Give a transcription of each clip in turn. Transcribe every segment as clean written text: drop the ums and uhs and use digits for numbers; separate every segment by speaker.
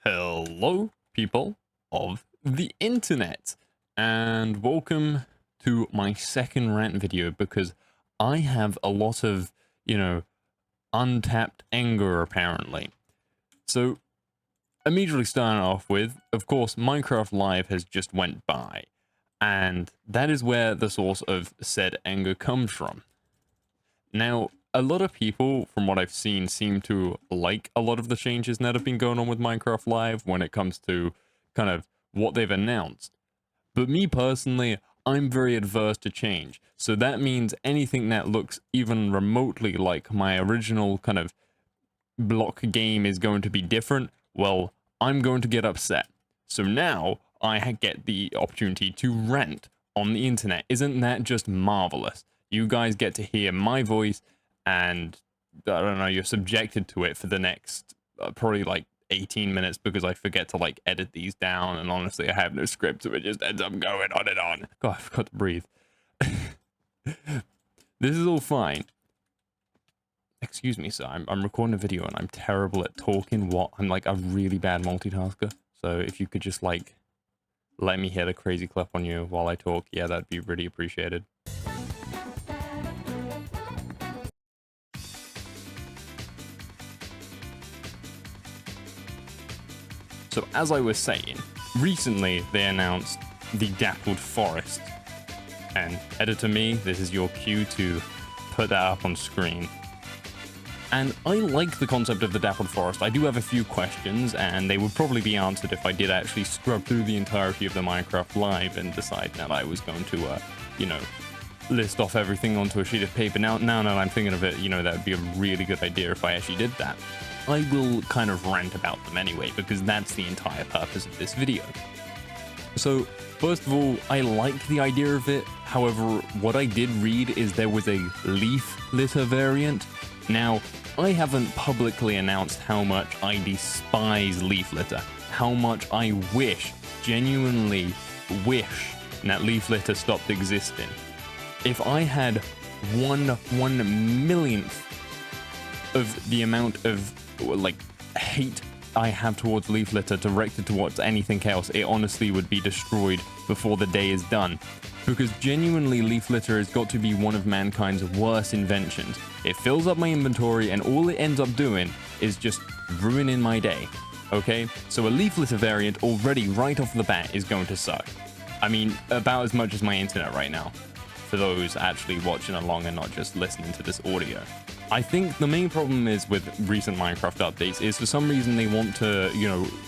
Speaker 1: Hello, people of the internet, and welcome to my second rant video because I have a lot of, untapped anger apparently. So, immediately starting off with, of course, Minecraft Live has just went by, and that is where the source of said anger comes from. Now, a lot of people, from what I've seen, seem to like a lot of the changes that have been going on with Minecraft Live when it comes to kind of what they've announced. But me personally, I'm very adverse to change. So that means anything that looks even remotely like my original kind of block game is going to be different, well, I'm going to get upset. So now I get the opportunity to rant on the internet. Isn't that just marvelous? You guys get to hear my voice, and I don't know, you're subjected to it for the next probably like 18 minutes because I forget to like edit these down, and honestly I have no script, so it just ends up going on and on. God, I forgot to breathe. This is all fine. Excuse me, sir, I'm recording a video and I'm terrible at talking. I'm like a really bad multitasker, so if you could just like let me hit a crazy clip on you while I talk, yeah, that'd be really appreciated. So as I was saying, recently they announced the Dappled forest. And editor me, this is your cue to put that up on screen. And I like the concept of the Dappled forest. I do have a few questions, and they would probably be answered if I did actually scrub through the entirety of the Minecraft Live and decide that I was going to, list off everything onto a sheet of paper. Now that I'm thinking of it, that would be a really good idea if I actually did that. I will kind of rant about them anyway, because that's the entire purpose of this video. So, first of all, I like the idea of it. However, what I did read is there was a leaf litter variant. Now, I haven't publicly announced how much I despise leaf litter, how much I genuinely wish, that leaf litter stopped existing. If I had 1/1,000,000th of the amount of like hate I have towards leaf litter directed towards anything else, it honestly would be destroyed before the day is done. Because genuinely, leaf litter has got to be one of mankind's worst inventions. It fills up my inventory, and all it ends up doing is just ruining my day. Okay? So a leaf litter variant already right off the bat is going to suck. I mean, about as much as my internet right now, for those actually watching along and not just listening to this audio. I think the main problem is with recent Minecraft updates is for some reason they want to,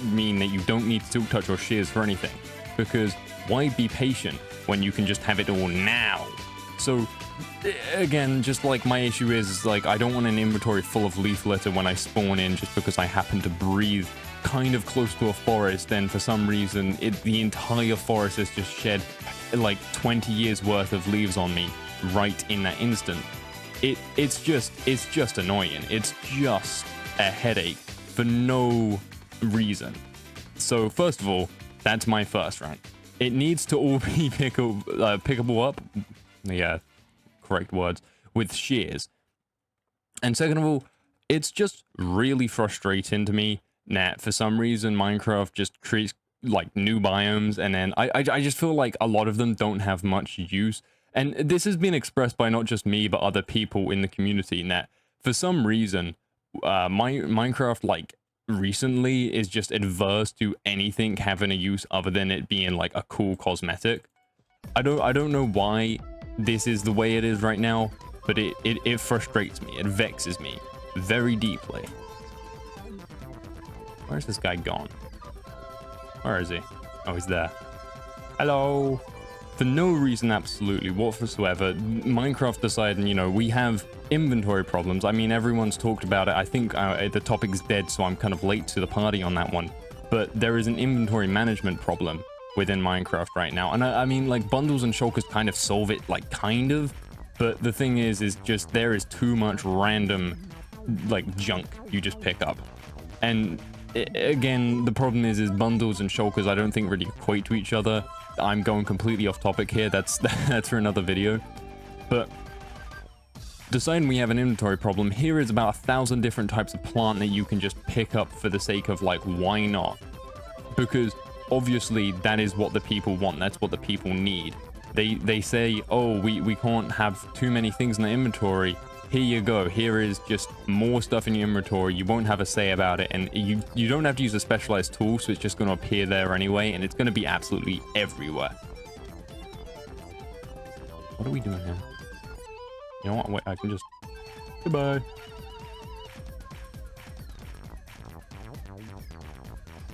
Speaker 1: mean that you don't need to touch or shears for anything. Because why be patient when you can just have it all now? So, again, just like my issue is like, I don't want an inventory full of leaf litter when I spawn in just because I happen to breathe kind of close to a forest, and for some reason the entire forest has just shed like 20 years worth of leaves on me right in that instant. It's just annoying. It's just a headache for no reason. So first of all, that's my first rant. It needs to all be pickable up, yeah, correct words, with shears. And second of all, it's just really frustrating to me that for some reason Minecraft just creates like new biomes, and then I just feel like a lot of them don't have much use. And this has been expressed by not just me, but other people in the community, that for some reason, Minecraft, like, recently is just adverse to anything having a use other than it being, like, a cool cosmetic. I don't know why this is the way it is right now, but it frustrates me. It vexes me very deeply. Where's this guy gone? Where is he? Oh, he's there. Hello. For no reason absolutely whatsoever, Minecraft decided, we have inventory problems. I mean, everyone's talked about it. I think the topic's dead, so I'm kind of late to the party on that one. But there is an inventory management problem within Minecraft right now. And I mean, like, bundles and shulkers kind of solve it, like, kind of. But the thing is just there is too much random, like, junk you just pick up. And again, the problem is bundles and shulkers I don't think really equate to each other. I'm going completely off topic here. That's for another video. But deciding we have an inventory problem, here is about 1,000 different types of plant that you can just pick up for the sake of, like, why not? Because obviously that is what the people want. That's what the people need. They say, oh, we can't have too many things in the inventory. Here you go. Here is just more stuff in your inventory. You won't have a say about it, and you don't have to use a specialized tool, so it's just going to appear there anyway, and it's going to be absolutely everywhere. What are we doing here? You know what? Wait, I can just... Goodbye.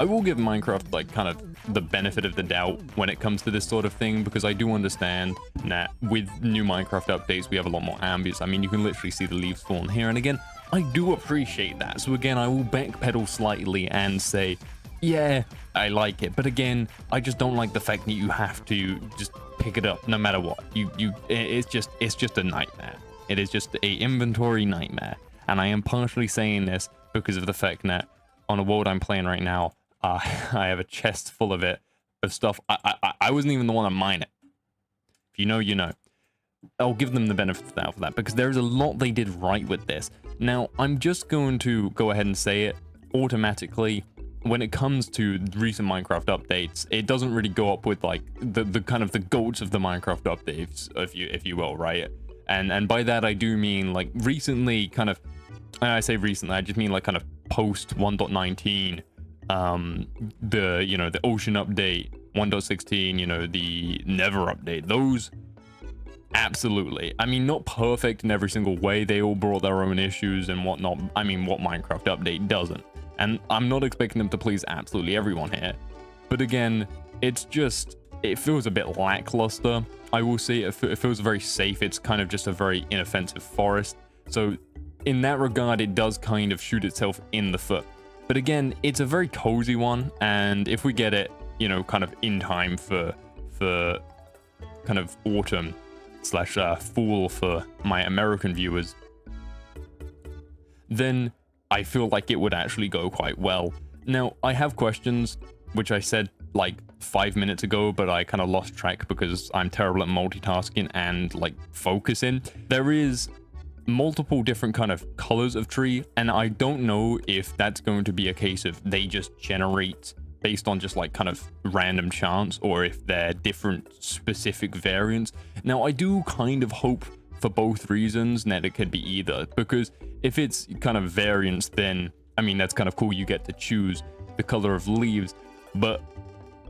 Speaker 1: I will give Minecraft, like, kind of the benefit of the doubt when it comes to this sort of thing, because I do understand that with new Minecraft updates, we have a lot more ambience. I mean, you can literally see the leaves falling here, and again, I do appreciate that. So again, I will backpedal slightly and say, yeah, I like it. But again, I just don't like the fact that you have to just pick it up no matter what. It's just a nightmare. It is just a inventory nightmare. And I am partially saying this because of the fact that on a world I'm playing right now, I have a chest full of stuff. I wasn't even the one to mine it. If you know, you know. I'll give them the benefit of the doubt for that, because there is a lot they did right with this. Now, I'm just going to go ahead and say it automatically. When it comes to recent Minecraft updates, it doesn't really go up with, like, the kind of the goats of the Minecraft updates, if you will, right? And by that I do mean, like, recently, kind of, and I say recently, I just mean, like, kind of post 1.19, the ocean update, 1.16, the never update. Those, absolutely. I mean, not perfect in every single way. They all brought their own issues and whatnot. I mean, what Minecraft update doesn't. And I'm not expecting them to please absolutely everyone here. But again, it's just, it feels a bit lackluster. I will say it feels very safe. It's kind of just a very inoffensive forest. So in that regard, it does kind of shoot itself in the foot. But again, it's a very cozy one. And if we get it, kind of in time for kind of autumn / fall for my American viewers, then I feel like it would actually go quite well. Now, I have questions, which I said like 5 minutes ago, but I kind of lost track because I'm terrible at multitasking and like focusing. There is multiple different kind of colors of tree, and I don't know if that's going to be a case of they just generate based on just like kind of random chance, or if they're different specific variants. Now, I do kind of hope for both reasons that it could be either, because if it's kind of variants, then I mean, that's kind of cool. You get to choose the color of leaves. But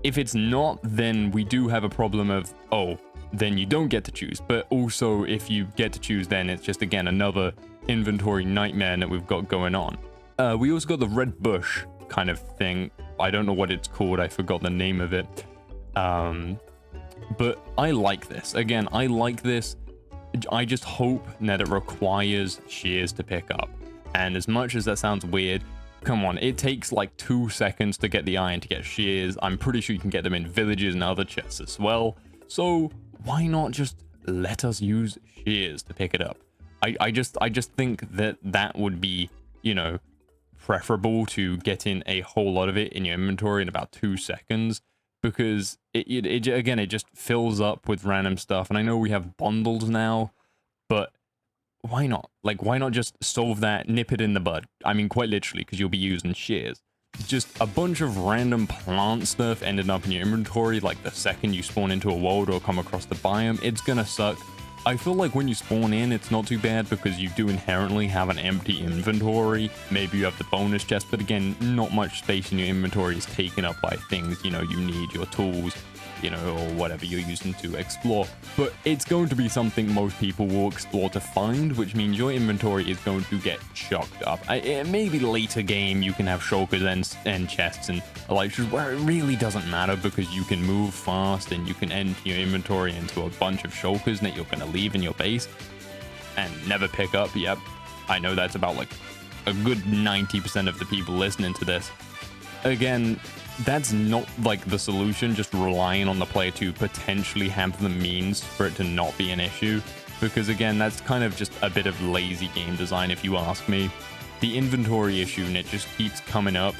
Speaker 1: if it's not, then we do have a problem of, oh, then you don't get to choose. But also, if you get to choose, then it's just, again, another inventory nightmare that we've got going on. We also got the red bush kind of thing. I don't know what it's called. I forgot the name of it. But I like this. Again, I like this. I just hope that it requires shears to pick up. And as much as that sounds weird, come on, it takes like 2 seconds to get the iron to get shears. I'm pretty sure you can get them in villages and other chests as well. So why not just let us use shears to pick it up? I just think that would be, preferable to getting a whole lot of it in your inventory in about 2 seconds. Because it just fills up with random stuff. And I know we have bundles now, but why not? Like, why not just solve that, nip it in the bud? I mean, quite literally, because you'll be using shears. Just a bunch of random plant stuff ended up in your inventory, like the second you spawn into a world or come across the biome, it's gonna suck. I feel like when you spawn in, it's not too bad because you do inherently have an empty inventory. Maybe you have the bonus chest, but again, not much space in your inventory is taken up by things, you need your tools, or whatever you're using to explore. But it's going to be something most people will explore to find, which means your inventory is going to get chocked up. Maybe later game you can have shulkers and chests and elytras where it really doesn't matter because you can move fast and you can empty your inventory into a bunch of shulkers that you're going to leave in your base and never pick up. Yep, I know that's about like a good 90% of the people listening to this. Again, that's not like the solution, just relying on the player to potentially have the means for it to not be an issue, because again, that's kind of just a bit of lazy game design if you ask me. the inventory issue, and it just keeps coming up.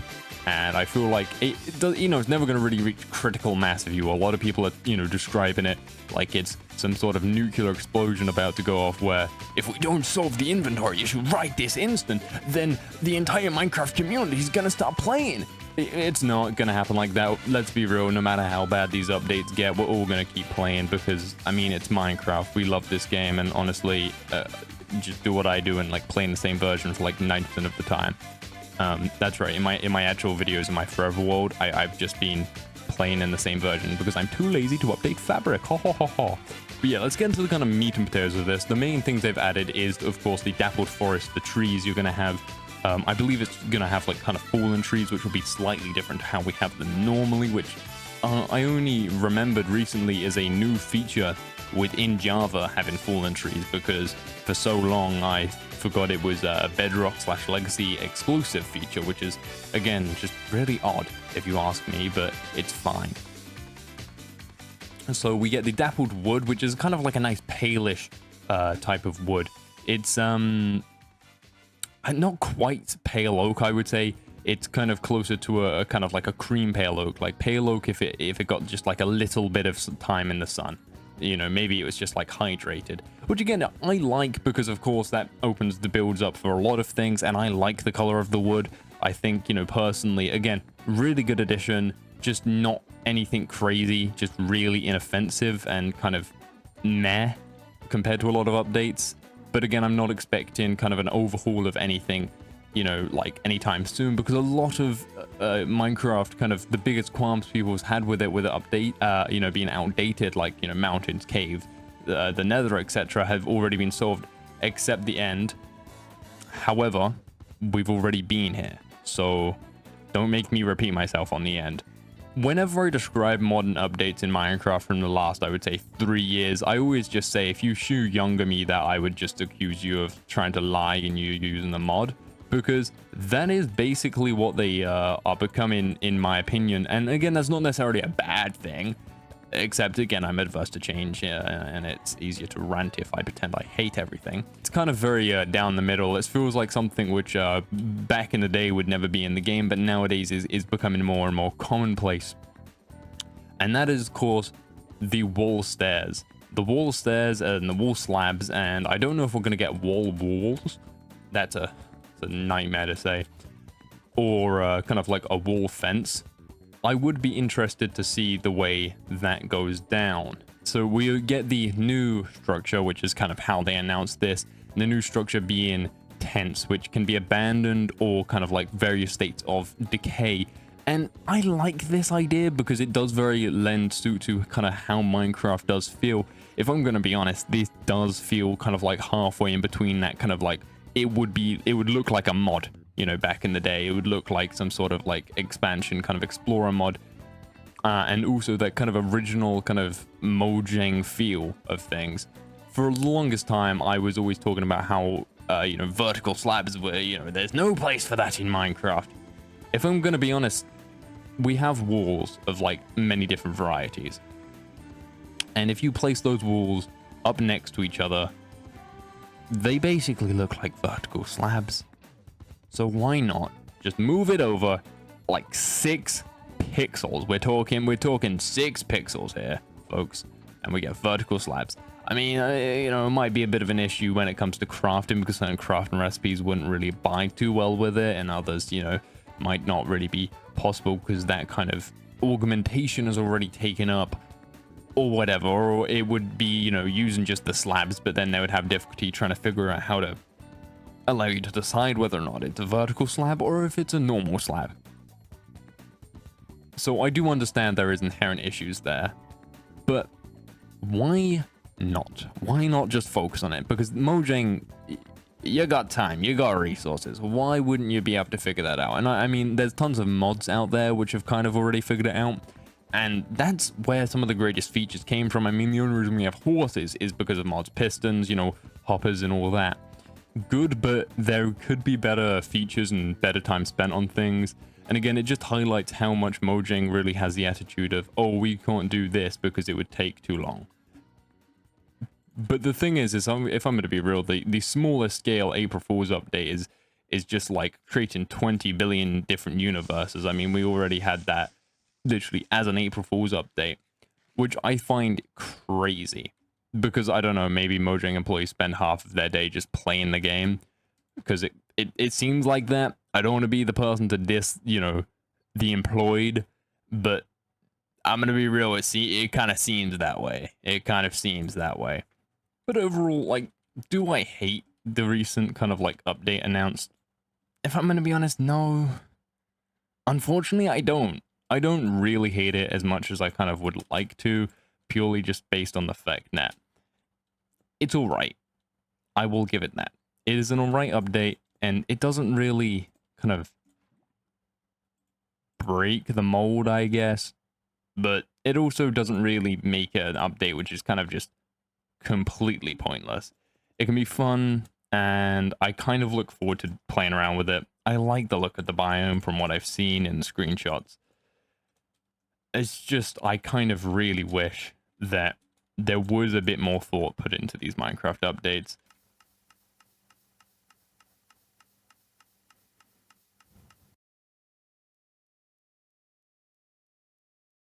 Speaker 1: And I feel like it does, you know, it's never going to really reach critical mass view. A lot of people are, you know, describing it like it's some sort of nuclear explosion about to go off, where if we don't solve the inventory issue right this instant, then the entire Minecraft community is going to stop playing. It's not going to happen like that. Let's be real. No matter how bad these updates get, we're all going to keep playing because, I mean, it's Minecraft. We love this game, and honestly, just do what I do and like play in the same version for like 90% of the time. That's right. In my actual videos in my Forever World, I've just been playing in the same version because I'm too lazy to update Fabric. Ha ha ha ha. But yeah, let's get into the kind of meat and potatoes of this. The main things they've added is, of course, the Dappled Forest, the trees you're going to have. I believe it's going to have like kind of fallen trees, which will be slightly different to how we have them normally, which I only remembered recently is a new feature within Java having fallen trees, because for so long I forgot it was a Bedrock/Legacy exclusive feature, which is, again, just really odd if you ask me, but it's fine. So we get the Dappled Wood, which is kind of like a nice palish type of wood. It's not quite pale oak, I would say. It's kind of closer to a kind of like a cream pale oak, like pale oak if it got just like a little bit of time in the sun. You know, maybe it was just like hydrated, which again, I like, because of course that opens the builds up for a lot of things, and I like the color of the wood. I think, you know, personally, again, really good addition, just not anything crazy, just really inoffensive and kind of meh compared to a lot of updates. But again, I'm not expecting kind of an overhaul of anything, you know, like anytime soon, because a lot of Minecraft, kind of the biggest qualms people had with it update, you know, being outdated, like, you know, mountains, cave, the nether, etc., have already been solved, except the end. However, we've already been here, so don't make me repeat myself on the end. Whenever I describe modern updates in Minecraft from the last, I would say 3 years, I always just say, if you shoot younger me, that I would just accuse you of trying to lie and you using the mod, because that is basically what they are becoming, in my opinion. And again, that's not necessarily a bad thing, except again, I'm adverse to change, and it's easier to rant if I pretend I hate everything. It's kind of very down the middle. It feels like something which back in the day would never be in the game, but nowadays is becoming more and more commonplace. And that is, of course, the wall stairs. The wall stairs and the wall slabs, and I don't know if we're going to get wall walls. That's a nightmare to say. Or kind of like a wall fence. I would be interested to see the way that goes down. So we get the new structure, which is kind of how they announced this. The new structure being tents, which can be abandoned or kind of like various states of decay. And I like this idea because it does very lend suit to kind of how Minecraft does feel. If I'm going to be honest, this does feel kind of like halfway in between that kind of like, it would look like a mod. You know, back in the day, it would look like some sort of like expansion, kind of explorer mod. And also that kind of original kind of mojang feel of things. For the longest time, I was always talking about how, you know, vertical slabs were, you know, there's no place for that in Minecraft. If I'm going to be honest, we have walls of like many different varieties. And if you place those walls up next to each other, they basically look like vertical slabs. So why not just move it over like 6 pixels? We're talking 6 pixels here, folks, and we get vertical slabs. I mean, you know, it might be a bit of an issue when it comes to crafting, because certain crafting recipes wouldn't really abide too well with it, and others, you know, might not really be possible because that kind of augmentation is already taken up, or whatever. Or it would be, you know, using just the slabs, but then they would have difficulty trying to figure out how to allow you to decide whether or not it's a vertical slab or if it's a normal slab. So I do understand there is inherent issues there, but why not? Why not just focus on it? Because Mojang, you got time, you got resources. Why wouldn't you be able to figure that out? And I mean, there's tons of mods out there which have kind of already figured it out. And that's where some of the greatest features came from. I mean, the only reason we have horses is because of mods, pistons, you know, hoppers and all that. Good, but there could be better features and better time spent on things. And again, it just highlights how much Mojang really has the attitude of, oh, we can't do this because it would take too long. But the thing is if I'm going to be real, the smaller scale April Fool's update is just like creating 20 billion different universes. I mean, we already had that literally as an April Fool's update, which I find crazy because I don't know, maybe Mojang employees spend half of their day just playing the game because it seems like that. I don't want to be the person to diss, you know, the employed, but I'm gonna be real. It kind of seems that way. It kind of seems that way. But overall, like, do I hate the recent kind of like update announced? If I'm gonna be honest, no. Unfortunately, I don't. I don't really hate it as much as I kind of would like to, purely just based on the fact that it's alright. I will give it that. It is an alright update, and it doesn't really kind of break the mold, I guess, but it also doesn't really make it an update which is kind of just completely pointless. It can be fun, and I kind of look forward to playing around with it. I like the look of the biome from what I've seen in the screenshots. It's just, I kind of really wish that there was a bit more thought put into these Minecraft updates.